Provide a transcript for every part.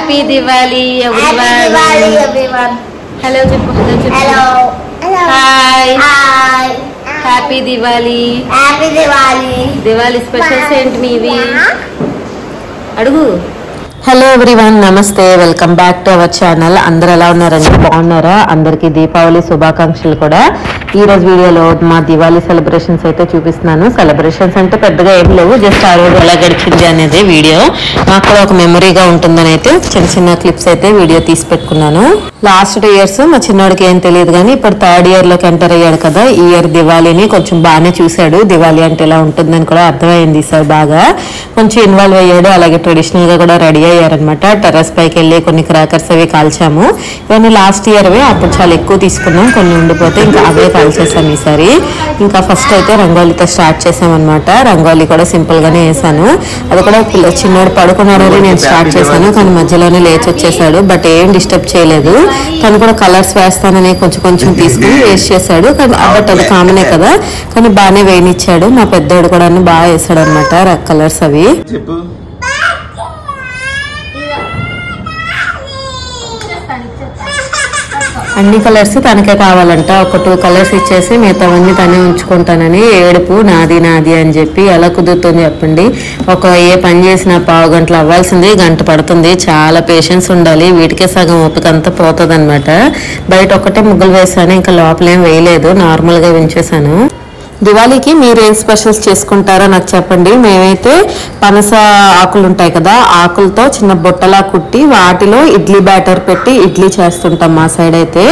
Happy Diwali everyone. Happy Diwali everyone. Hello చెప్పు. Hello. Hi. Hi. Happy Diwali. Happy Diwali. Diwali specials ఏంటి మీవి? అడుగు. Hello everyone, నమస్తే, welcome back to our channel. అందరు ఎలా ఉన్నారండి? బాగున్నారా? అందరికీ దీపావళి శుభాకాంక్షలు కూడా. ఈ రోజు వీడియోలో మా దివాళీ సెలబ్రేషన్స్ అయితే చూపిస్తున్నాను. సెలబ్రేషన్స్ అంటే పెద్దగా ఏం లేవు, జస్ట్ ఆ రోజు ఎలా గడిచింది అనేది వీడియో. నాకు కూడా ఒక మెమరీగా ఉంటుందని అయితే చిన్న చిన్న క్లిప్స్ అయితే వీడియో తీసి పెట్టుకున్నాను. లాస్ట్ 2 years మా చిన్నోడికి ఏం తెలియదు కానీ ఇప్పుడు 3rd year లోకి ఎంటర్ అయ్యాడు కదా. ఈ ఇయర్ దివాళీని కొంచెం బాగానే చూశాడు. దివాళీ అంటే ఎలా ఉంటుందని కూడా అర్థమైంది ఈసారి బాగా. కొంచెం ఇన్వాల్వ్ అయ్యాడు. అలాగే ట్రెడిషనల్ గా కూడా రెడీ అయ్యారనమాట. టెర్రస్ పైకి వెళ్ళి కొన్ని క్రాకర్స్ అవి కాల్చాము. ఇవన్నీ లాస్ట్ ఇయర్వే, అప్పుడు చాలా ఎక్కువ తీసుకున్నాం, కొన్ని ఉండిపోతే ఇంకా అవే కాల్చేసాం ఈసారి. ఇంకా ఫస్ట్ అయితే రంగోలీతో స్టార్ట్ చేసామన్నమాట. రంగోలీ కూడా సింపుల్ గానే వేసాను. అది కూడా చిన్నోడు పడుకున్నాడని నేను స్టార్ట్ చేశాను, కానీ మధ్యలోనే లేచి వచ్చేసాడు. బట్ ఏం డిస్టర్బ్ చేయలేదు. తను కూడా కలర్స్ వేస్తానని కొంచెం కొంచెం తీసుకుని వేస్ట్ చేశాడు. బట్ అది కామనే కదా, కానీ బాగానే వేయనిచ్చాడు. మా పెద్దోడు కూడా బాగా వేసాడు అనమాట కలర్స్ అవి. అన్ని కలర్స్ తనకే కావాలంట. ఒక 2 కలర్స్ ఇచ్చేసి మిగతావన్నీ తనే ఉంచుకుంటానని ఏడుపు నాది నాది అని చెప్పి. ఎలా కుదురుతుంది చెప్పండి? ఏ పని చేసినా 1/2 గంటలు అవ్వాల్సింది 1 గంట పడుతుంది. చాలా పేషెన్స్ ఉండాలి. వీటికే సగం ఓపిక అంతా పోతుంది అనమాట. బయట ఒక్కటే ముగ్గులు వేసాను, ఇంకా లోపలేం వేయలేదు, నార్మల్గా ఉంచేసాను. దివాళీకి మీరు ఏం స్పెషల్స్ చేసుకుంటారో నాకు చెప్పండి. మేమైతే పనస ఆకులు ఉంటాయి కదా, ఆకులతో చిన్న బొట్టలా కుట్టి వాటిలో ఇడ్లీ బ్యాటర్ పెట్టి ఇడ్లీ చేస్తుంటాం మా సైడ్ అయితే.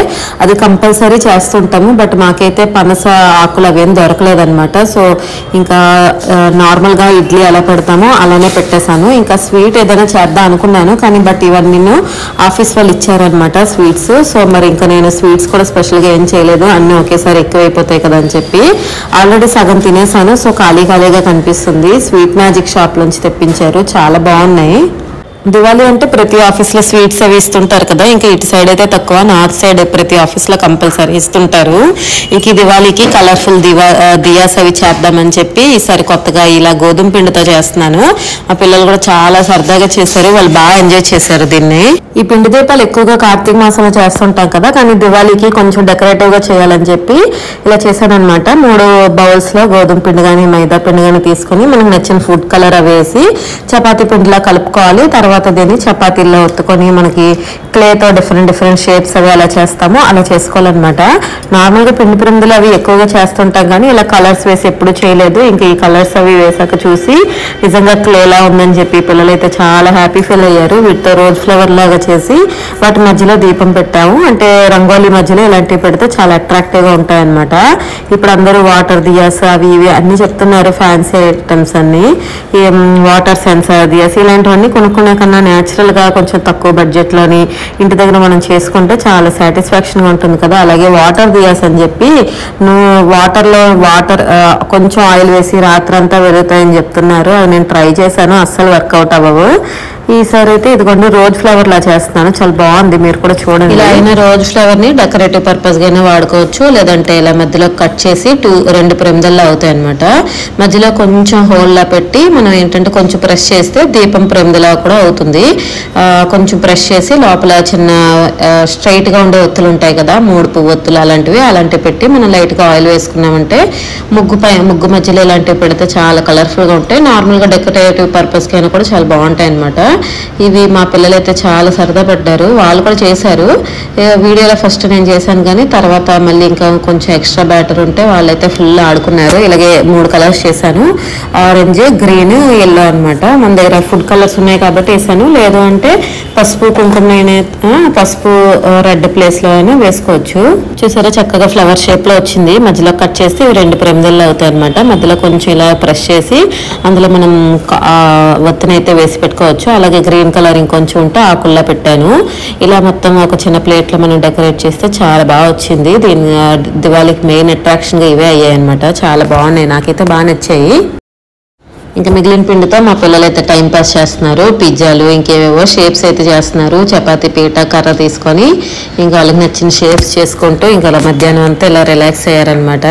అది కంపల్సరీ చేస్తుంటాము. బట్ మాకైతే పనస ఆకులు అవేం దొరకలేదనమాట. సో ఇంకా నార్మల్గా ఇడ్లీ ఎలా పెడతామో అలానే పెట్టేశాను. ఇంకా స్వీట్ ఏదైనా చేద్దాం అనుకున్నాను, కానీ బట్ ఇవన్నీ ఆఫీస్ వాళ్ళు ఇచ్చారనమాట స్వీట్స్. సో మరి ఇంకా నేను స్వీట్స్ కూడా స్పెషల్గా ఏం చేయలేదు, అన్నీ ఒకేసారి ఎక్కువైపోతాయి కదా అని చెప్పి. ఆల్రెడీ సగం తినేసాను. సో ఖాళీగా కనిపిస్తుంది. స్వీట్ మ్యాజిక్ షాప్ నుంచి తెప్పించారు, చాలా బాగున్నాయి. దివాళీ అంటే ప్రతి ఆఫీస్లో స్వీట్స్ అవి ఇస్తుంటారు కదా. ఇంకా ఇటు సైడ్ అయితే తక్కువ, నార్త్ సైడ్ ప్రతి ఆఫీస్లో కంపల్సరీ ఇస్తుంటారు. ఇంక ఈ దివాళీకి కలర్ఫుల్ దియాస్ అవి చేద్దామని చెప్పి ఈసారి కొత్తగా ఇలా గోధుమ పిండితో చేస్తున్నాను. మా పిల్లలు కూడా చాలా సరదాగా చేశారు, వాళ్ళు బాగా ఎంజాయ్ చేశారు దీన్ని. ఈ పిండి దీపాలు ఎక్కువగా కార్తీక మాసంలో చేస్తుంటాం కదా, కానీ దివాళీకి కొంచెం డెకరేటివ్గా చేయాలని చెప్పి ఇలా చేశాను అనమాట. 3 బౌల్స్లో గోధుమ పిండి కానీ మైదా పిండి కానీ తీసుకుని మనకు నచ్చిన ఫుడ్ కలర్ అవి వేసి చపాతీ పిండిలా కలుపుకోవాలి. తర్వాత దీన్ని చపాతీల్లో ఒత్తుకొని మనకి క్లేతో డిఫరెంట్ షేప్స్ అవి అలా చేస్తామో అలా చేసుకోవాలన్నమాట. నార్మల్గా పిండి పిందులు అవి ఎక్కువగా చేస్తుంటాం కానీ ఇలా కలర్స్ వేసి ఎప్పుడు చేయలేదు. ఇంకా ఈ కలర్స్ అవి వేసాక చూసి నిజంగా క్లేలా ఉందని చెప్పి పిల్లలైతే చాలా హ్యాపీ ఫీల్ అయ్యారు. వీటితో రోజ్ ఫ్లవర్ లాగా చేసి వాటి మధ్యలో దీపం పెట్టాము. అంటే రంగోలీ మధ్యలో ఇలాంటివి పెడితే చాలా అట్రాక్టివ్గా ఉంటాయన్నమాట. ఇప్పుడు అందరూ వాటర్ దియాస్ అవి ఇవి అన్ని చెప్తున్నారు, ఫ్యాన్సీ ఐటమ్స్ అన్ని. వాటర్ సెన్సార్ దియాస్ ఇలాంటివన్నీ కొనుక్కునే కన్నా న్యాచురల్గా కొంచెం తక్కువ బడ్జెట్లోని ఇంటి దగ్గర మనం చేసుకుంటే చాలా సాటిస్ఫాక్షన్గా ఉంటుంది కదా. అలాగే వాటర్ దియాస్ అని చెప్పి వాటర్ కొంచెం ఆయిల్ వేసి రాత్రంతా వెలుగుతాయని చెప్తున్నారు. అది నేను ట్రై చేశాను, అస్సలు వర్కౌట్ అవ్వవు. ఈసారి అయితే ఇదిగోండి రోజ్ ఫ్లవర్ లా చేస్తున్నాను, చాలా బాగుంది, మీరు కూడా చూడండి. ఇలా అయినా రోజ్ ఫ్లవర్ ని డెకరేటివ్ పర్పస్ గానే వాడుకోవచ్చు, లేదంటే ఇలా మధ్యలో కట్ చేసి 2 ప్రమిదల్లో అవుతాయి అనమాట. మధ్యలో కొంచెం హోల్ లా పెట్టి మనం ఏంటంటే కొంచెం ప్రెస్ చేస్తే దీపం ప్రమిదలా కూడా అవుతుంది. కొంచెం ప్రెస్ చేసి లోపల చిన్న స్ట్రైట్ గా ఉండే ఒత్తులు ఉంటాయి కదా, 3 పువ్వు ఒత్తులు అలాంటివి పెట్టి మనం లైట్ గా ఆయిల్ వేసుకున్నామంటే ముగ్గు మధ్యలో ఇలాంటివి పెడితే చాలా కలర్ఫుల్ గా ఉంటాయి. నార్మల్ గా డెకరేటివ్ పర్పస్ కైనా కూడా చాలా బాగుంటాయి అనమాట. ఇవి మా పిల్లలు అయితే చాలా సరదా పడ్డారు, వాళ్ళు కూడా చేశారు. వీడియోలో ఫస్ట్ నేను చేశాను కానీ తర్వాత మళ్ళీ ఇంకా కొంచెం ఎక్స్ట్రా బ్యాటర్ ఉంటే వాళ్ళైతే ఫుల్ ఆడుకున్నారు. ఇలాగే 3 కలర్స్ చేశాను, ఆరెంజ్, గ్రీన్, ఎల్లో అనమాట. మన దగ్గర ఫుడ్ కలర్స్ ఉన్నాయి కాబట్టి వేసాను, లేదు అంటే పసుపు కుంకుమ పసుపు రెడ్ ప్లేస్ లో అయినా వేసుకోవచ్చు. చూసారా చక్కగా ఫ్లవర్ షేప్ లో వచ్చింది. మధ్యలో కట్ చేస్తే ఇవి 2 ప్రమిదల్లో అవుతాయి అనమాట. మధ్యలో కొంచెం ఇలా ప్రెస్ చేసి అందులో మనం ఒత్తినైతే వేసి పెట్టుకోవచ్చు. అలాగే గ్రీన్ కలర్ ఇంకొంచెం ఉంటే ఆకుల్లా పెట్టాను. ఇలా మొత్తం ఒక చిన్న ప్లేట్ లో మనం డెకరేట్ చేస్తే చాలా బాగా వచ్చింది. దీని దివాళీకి మెయిన్ అట్రాక్షన్ గా ఇవే అయ్యాయి అనమాట. చాలా బాగున్నాయి, నాకైతే బాగా నచ్చాయి. ఇంకా మిగిలిన పిండితో మా పిల్లలు అయితే టైం పాస్ చేస్తున్నారు. పిజ్జాలు ఇంకేవేవో షేప్స్ అయితే చేస్తున్నారు. చపాతీ పీట కర్ర తీసుకొని ఇంకా వాళ్ళకి నచ్చిన షేప్స్ చేసుకుంటూ ఇంకా అలా మధ్యాహ్నం అంతా ఇలా రిలాక్స్ అయ్యారనమాట.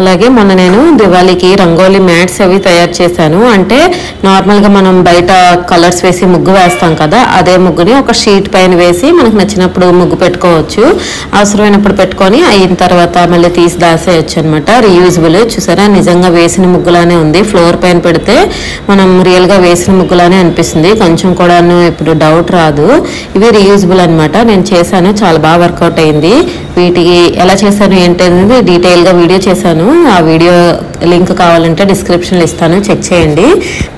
అలాగే మొన్న నేను దివాళీకి రంగోలీ మ్యాట్స్ అవి తయారు చేశాను. అంటే నార్మల్గా మనం బయట కలర్స్ వేసి ముగ్గు వేస్తాం కదా, అదే ముగ్గుని ఒక షీట్ పైన వేసి మనకు నచ్చినప్పుడు ముగ్గు పెట్టుకోవచ్చు. అవసరమైనప్పుడు పెట్టుకొని అయిన తర్వాత మళ్ళీ తీసి దాసేయచ్చు అనమాట. రీయూజబుల్. చూసారా, నిజంగా వేసిన ముగ్గులానే ఉంది. ఫ్లోర్ పైన పెడితే మనం రియల్గా వేసిన ముగ్గులానే అనిపిస్తుంది. కొంచెం కూడాను ఇప్పుడు డౌట్ రాదు. ఇవి రీయూజబుల్ అనమాట. నేను చేశాను, చాలా బాగా వర్కౌట్ అయింది. వీటికి ఎలా చేశాను ఏంటనేది డీటెయిల్గా వీడియో చేశాను. ఆ వీడియో లింక్ కావాలంటే డిస్క్రిప్షన్లో ఇస్తాను, చెక్ చేయండి.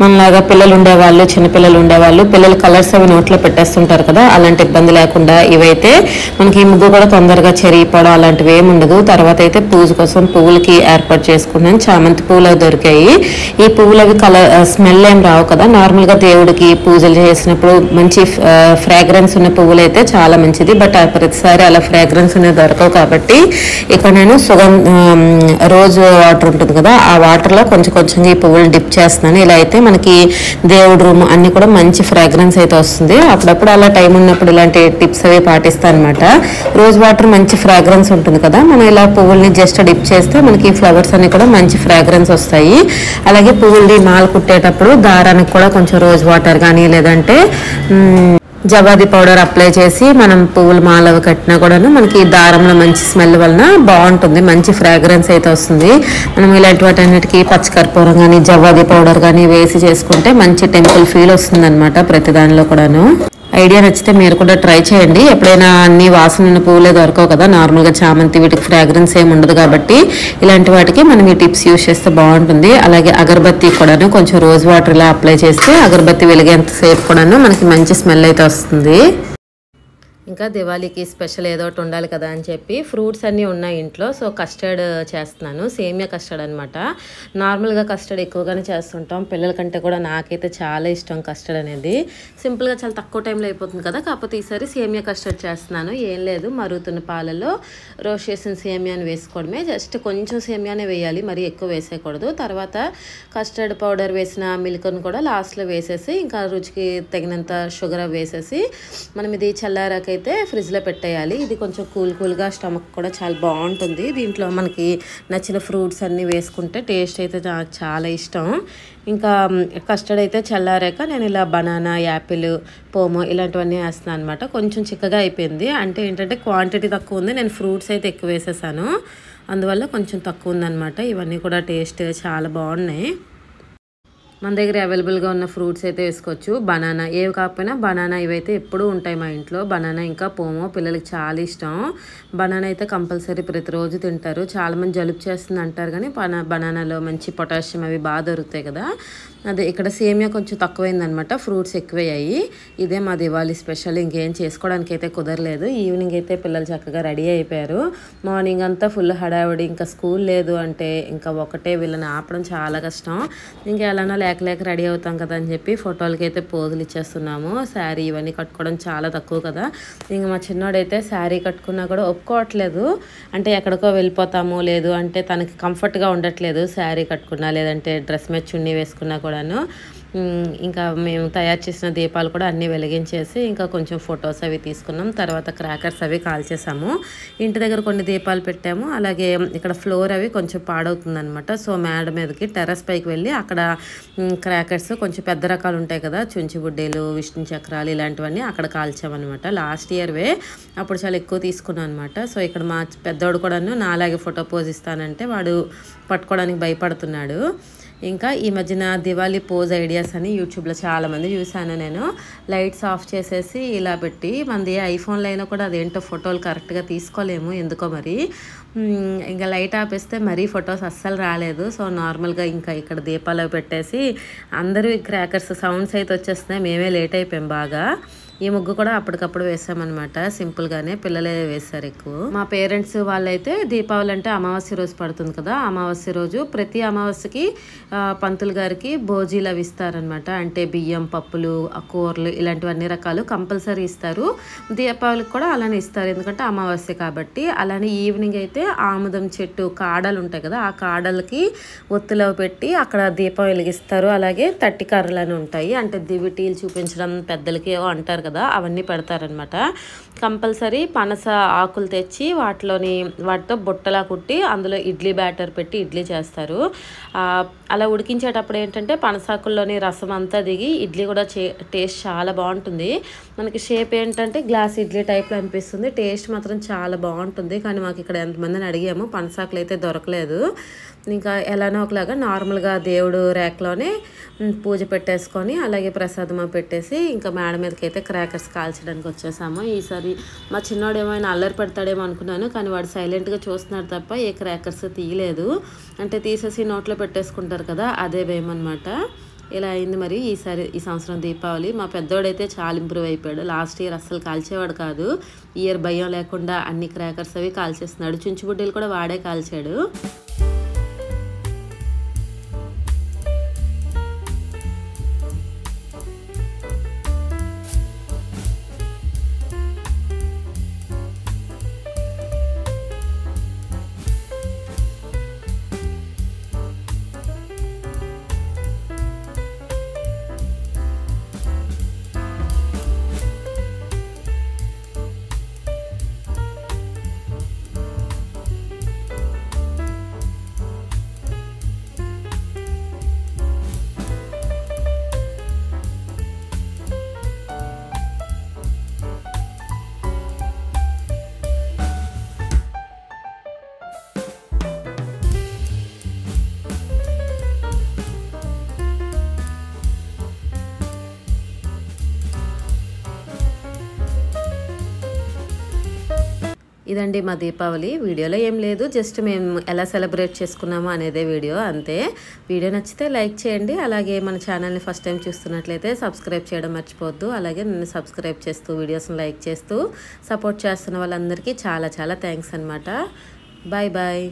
మనలాగా పిల్లలు ఉండేవాళ్ళు, చిన్నపిల్లలు ఉండేవాళ్ళు పిల్లలు కలర్స్ అవి నోట్లో పెట్టేస్తుంటారు కదా, అలాంటి ఇబ్బంది లేకుండా ఇవైతే మనకి ఈ ముగ్గు కూడా తొందరగా చెరిగిపోవడం అలాంటివి ఏమి ఉండదు. తర్వాత అయితే పూజ కోసం పువ్వులకి ఏర్పాటు చేసుకున్నాను. చామంతి పువ్వులు దొరికాయి. ఈ పువ్వులు అవి స్మెల్ ఏం రావు కదా, నార్మల్గా దేవుడికి పూజలు చేసినప్పుడు మంచి ఫ్రాగ్రెన్స్ ఉన్న పువ్వులు అయితే చాలా మంచిది. బట్ ప్రతిసారి అలా ఫ్రాగ్రెన్స్ అనేది దొరకవు కాబట్టి ఇక్కడ నేను రోజు వాటర్ ఉంటుంది కదా, ఆ వాటర్లో కొంచెం కొంచెంగా ఈ పువ్వులు డిప్ చేస్తున్నాను. ఇలా అయితే మనకి దేవుడి రూమ్ అన్ని కూడా మంచి ఫ్రాగ్రెన్స్ అయితే వస్తుంది. అప్పుడప్పుడు అలా టైం ఉన్నప్పుడు ఇలాంటి టిప్స్ అవి పాటిస్తాను అనమాట. రోజ్ వాటర్ మంచి ఫ్రాగ్రెన్స్ ఉంటుంది కదా, మనం ఇలా పువ్వుల్ని జస్ట్ డిప్ చేస్తే మనకి ఫ్లవర్స్ అన్ని కూడా మంచి ఫ్రాగ్రెన్స్ వస్తాయి. అలాగే పువ్వుల్ని మాల కుట్టేటప్పుడు దారానికి కూడా కొంచెం రోజ్ వాటర్ కానీ లేదంటే జవాది పౌడర్ అప్లై చేసి మనం పువ్వులు మాలవి కట్టినా కూడాను మనకి దారంలో మంచి స్మెల్ వలన బాగుంటుంది, మంచి ఫ్రాగ్రెన్స్ అయితే వస్తుంది. మనం ఇలాంటి వాటన్నిటికీ పచ్చకర్పూరం కానీ జవాది పౌడర్ కానీ వేసి చేసుకుంటే మంచి టెంపుల్ ఫీల్ వస్తుంది అనమాట ప్రతి దానిలో కూడాను. ఐడియా నచ్చితే మీరు కూడా ట్రై చేయండి. ఎప్పుడైనా అన్ని వాసన పువ్వులే దొరకవు కదా, నార్మల్గా చామంతి వీటికి ఫ్రాగ్రెన్స్ ఏమి ఉండదు కాబట్టి ఇలాంటి వాటికి మనం ఈ టిప్స్ యూజ్ చేస్తే బాగుంటుంది. అలాగే అగరబత్తి కూడాను కొంచెం రోజ్ వాటర్ ఇలా అప్లై చేస్తే అగరబత్తి వెలిగేంతసేపు కూడాను మనకి మంచి స్మెల్ అయితే వస్తుంది. ఇంకా దివాళీకి స్పెషల్ ఏదో ఒకటి ఉండాలి కదా అని చెప్పి ఫ్రూట్స్ అన్నీ ఉన్నాయి ఇంట్లో. సో కస్టర్డ్ చేస్తున్నాను, సేమియా కస్టర్డ్ అనమాట. నార్మల్గా కస్టర్డ్ ఎక్కువగానే చేస్తుంటాం, పిల్లల కంటే కూడా నాకైతే చాలా ఇష్టం కస్టర్డ్ అనేది. సింపుల్గా చాలా తక్కువ టైంలో అయిపోతుంది కదా, కాకపోతే ఈసారి సేమియా కస్టర్డ్ చేస్తున్నాను. ఏం లేదు, మరుగుతున్న పాలలో రోస్ట్ చేసిన సేమియాని వేసుకోవడమే. జస్ట్ కొంచెం సేమియానే వేయాలి, మరీ ఎక్కువ వేసేయకూడదు. తర్వాత కస్టర్డ్ పౌడర్ వేసిన మిల్క్ను కూడా లాస్ట్లో వేసేసి ఇంకా రుచికి తగినంత షుగర్ వేసేసి మనం ఇది చల్లారాక అయితే ఫ్రిడ్జ్లో పెట్టేయాలి. ఇది కొంచెం కూల్గా స్టమక్ కూడా చాలా బాగుంటుంది. దీంట్లో మనకి నచ్చిన ఫ్రూట్స్ అన్నీ వేసుకుంటే టేస్ట్ అయితే నాకు చాలా ఇష్టం. ఇంకా కస్టర్డ్ అయితే చల్లారాక నేను ఇలా బనానా, యాపిల్, పోమో ఇలాంటివన్నీ వేస్తున్నాను అనమాట. కొంచెం చిక్కగా అయిపోయింది, అంటే ఏంటంటే క్వాంటిటీ తక్కువ ఉంది, నేను ఫ్రూట్స్ అయితే ఎక్కువ వేసేసాను, అందువల్ల కొంచెం తక్కువ ఉందన్నమాట. ఇవన్నీ కూడా టేస్ట్ చాలా బాగున్నాయి. మన దగ్గర అవైలబుల్గా ఉన్న ఫ్రూట్స్ అయితే వేసుకోవచ్చు. బనానా, ఏవి కాకపోయినా బనానా ఇవైతే ఎప్పుడూ ఉంటాయి మా ఇంట్లో. బనానా ఇంకా పోమో పిల్లలకి చాలా ఇష్టం. బనానా అయితే కంపల్సరీ ప్రతిరోజు తింటారు. చాలామంది జలుబు చేస్తుంది అంటారు, కానీ బనానాలో మంచి పొటాషియం అవి బాగా దొరుకుతాయి కదా. అదే ఇక్కడ సేమియా కొంచెం తక్కువైందనమాట, ఫ్రూట్స్ ఎక్కువయ్యాయి. ఇదే మా దివాళీ స్పెషల్. ఇంకేం చేసుకోవడానికి అయితే కుదరలేదు. ఈవినింగ్ అయితే పిల్లలు చక్కగా రెడీ అయిపోయారు. మార్నింగ్ అంతా ఫుల్ హడావిడి, ఇంకా స్కూల్ లేదు అంటే ఇంకా ఒకటే వీళ్ళని ఆపడం చాలా కష్టం. ఇంకా ఎలానో లేక రెడీ అవుతాం కదా అని చెప్పి ఫోటోలకి అయితే పోజులు ఇచ్చేస్తున్నాము. శారీ ఇవన్నీ కట్టుకోవడం చాలా తక్కువ కదా. ఇంకా మా చిన్నోడైతే శారీ కట్టుకున్నా కూడా ఒప్పుకోవట్లేదు, అంటే ఎక్కడికో వెళ్ళిపోతాము, లేదు అంటే తనకి కంఫర్ట్గా ఉండట్లేదు శారీ కట్టుకున్నా లేదంటే డ్రెస్ మీద చున్నీ వేసుకున్నా కూడాను. ఇంకా మేము తయారు చేసిన దీపాలు కూడా అన్నీ వెలిగించేసి ఇంకా కొంచెం ఫొటోస్ అవి తీసుకున్నాం. తర్వాత క్రాకర్స్ అవి కాల్చేసాము. ఇంటి దగ్గర కొన్ని దీపాలు పెట్టాము. అలాగే ఇక్కడ ఫ్లోర్ అవి కొంచెం పాడవుతుందనమాట. సో మేడ మీదకి టెర్రస్ పైకి వెళ్ళి అక్కడ క్రాకర్స్ కొంచెం పెద్ద రకాలు ఉంటాయి కదా, చుంచిబుడ్డేలు, విష్ణు చక్రాలు ఇలాంటివన్నీ అక్కడ కాల్చామన్నమాట. లాస్ట్ ఇయర్వే, అప్పుడు చాలా ఎక్కువ తీసుకున్నాం అనమాట. సో ఇక్కడ మా పెద్దోడు కూడాను నా అలాగే ఫోటో పోజ్ ఇస్తానంటే వాడు పట్టుకోవడానికి భయపడుతున్నాడు. ఇంకా ఈ మధ్యన దివాళీ పోజ్ ఐడియాస్ అని యూట్యూబ్లో చాలామంది చూశాను నేను. లైట్స్ ఆఫ్ చేసేసి ఇలా పెట్టి, మనది ఐఫోన్లో అయినా కూడా అదేంటో ఫోటోలు కరెక్ట్గా తీసుకోలేము ఎందుకో మరి. ఇంకా లైట్ ఆపేస్తే మరీ ఫొటోస్ అస్సలు రాలేదు. సో నార్మల్గా ఇంకా ఇక్కడ దీపాలు పెట్టేసి అందరూ క్రాకర్స్ సౌండ్స్ అయితే వచ్చేస్తున్నాయి. మేమే లేట్ అయిపోయాం బాగా. ఈ ముగ్గు కూడా అప్పటికప్పుడు వేసామన్నమాట, సింపుల్గానే. పిల్లలే వేశారు ఎక్కువ. మా పేరెంట్స్ వాళ్ళైతే దీపావళి అంటే అమావాస్య రోజు పడుతుంది కదా, అమావాస్య రోజు ప్రతి అమావాస్యకి పంతులు గారికి భోజీలు అవి ఇస్తారనమాట. అంటే బియ్యం, పప్పులు, కూరలు ఇలాంటివన్నీ రకాలు కంపల్సరీ ఇస్తారు. దీపావళికి కూడా అలానే ఇస్తారు, ఎందుకంటే అమావాస్య కాబట్టి. అలానే ఈవినింగ్ అయితే ఆముదం చెట్టు కాడలు ఉంటాయి కదా, ఆ కాడలకి ఒత్తులు పెట్టి అక్కడ దీపం వెలిగిస్తారు. అలాగే తట్టి కర్రలు అని ఉంటాయి, అంటే దివిటీలు చూపించడం పెద్దలకి అంటారు కదా అవన్నీ పెడతారనమాట. కంపల్సరీ పనస ఆకులు తెచ్చి వాటితో బుట్టలా కుట్టి అందులో ఇడ్లీ బ్యాటర్ పెట్టి ఇడ్లీ చేస్తారు. అలా ఉడికించేటప్పుడు ఏంటంటే పనసాకుల్లోని రసం అంతా దిగి ఇడ్లీ కూడా టేస్ట్ చాలా బాగుంటుంది. మనకి షేప్ ఏంటంటే గ్లాస్ ఇడ్లీ టైప్లో అనిపిస్తుంది, టేస్ట్ మాత్రం చాలా బాగుంటుంది. కానీ మాకు ఇక్కడ ఎంతమందిని అడిగాము, పనసాకులు అయితే దొరకలేదు. ఇంకా ఎలానో ఒకలాగా నార్మల్గా దేవుడు ర్యాక్లోనే పూజ పెట్టేసుకొని అలాగే ప్రసాదం పెట్టేసి ఇంకా మేడ మీదకి అయితే క్రాకర్స్ కాల్చడానికి వచ్చేసాము. ఈసారి మా చిన్నోడు ఏమైనా అల్లరి పెడతాడేమో అనుకున్నాను, కానీ వాడు సైలెంట్గా చూస్తున్నాడు తప్ప ఏ క్రాకర్స్ తీయలేదు. అంటే తీసేసి నోట్లో పెట్టేసుకుంటారు కదా, అదే భయమన్నమాట. ఇలా అయింది మరి ఈ సంవత్సరం దీపావళి. మా పెద్దోడైతే చాలా ఇంప్రూవ్ అయిపోయాడు. లాస్ట్ ఇయర్ అస్సలు కాల్చేవాడు కాదు, ఈ ఇయర్ భయం లేకుండా అన్ని క్రాకర్స్ అవి కాల్చేస్తున్నాడు. చుంచుబుడ్డీలు కూడా వాడే కాల్చాడు. ఇదండి మా దీపావళి. వీడియోలో ఏం లేదు, జస్ట్ మేము ఎలా సెలబ్రేట్ చేసుకున్నామో అనేదే వీడియో, అంతే. వీడియో నచ్చితే లైక్ చేయండి. అలాగే మన ఛానల్ని ఫస్ట్ టైం చూస్తున్నట్లయితే సబ్స్క్రైబ్ చేయడం మర్చిపోవద్దు. అలాగే నన్ను సబ్స్క్రైబ్ చేస్తూ వీడియోస్ని లైక్ చేస్తూ సపోర్ట్ చేస్తున్న వాళ్ళందరికీ చాలా చాలా థ్యాంక్స్ అనమాట. Bye bye.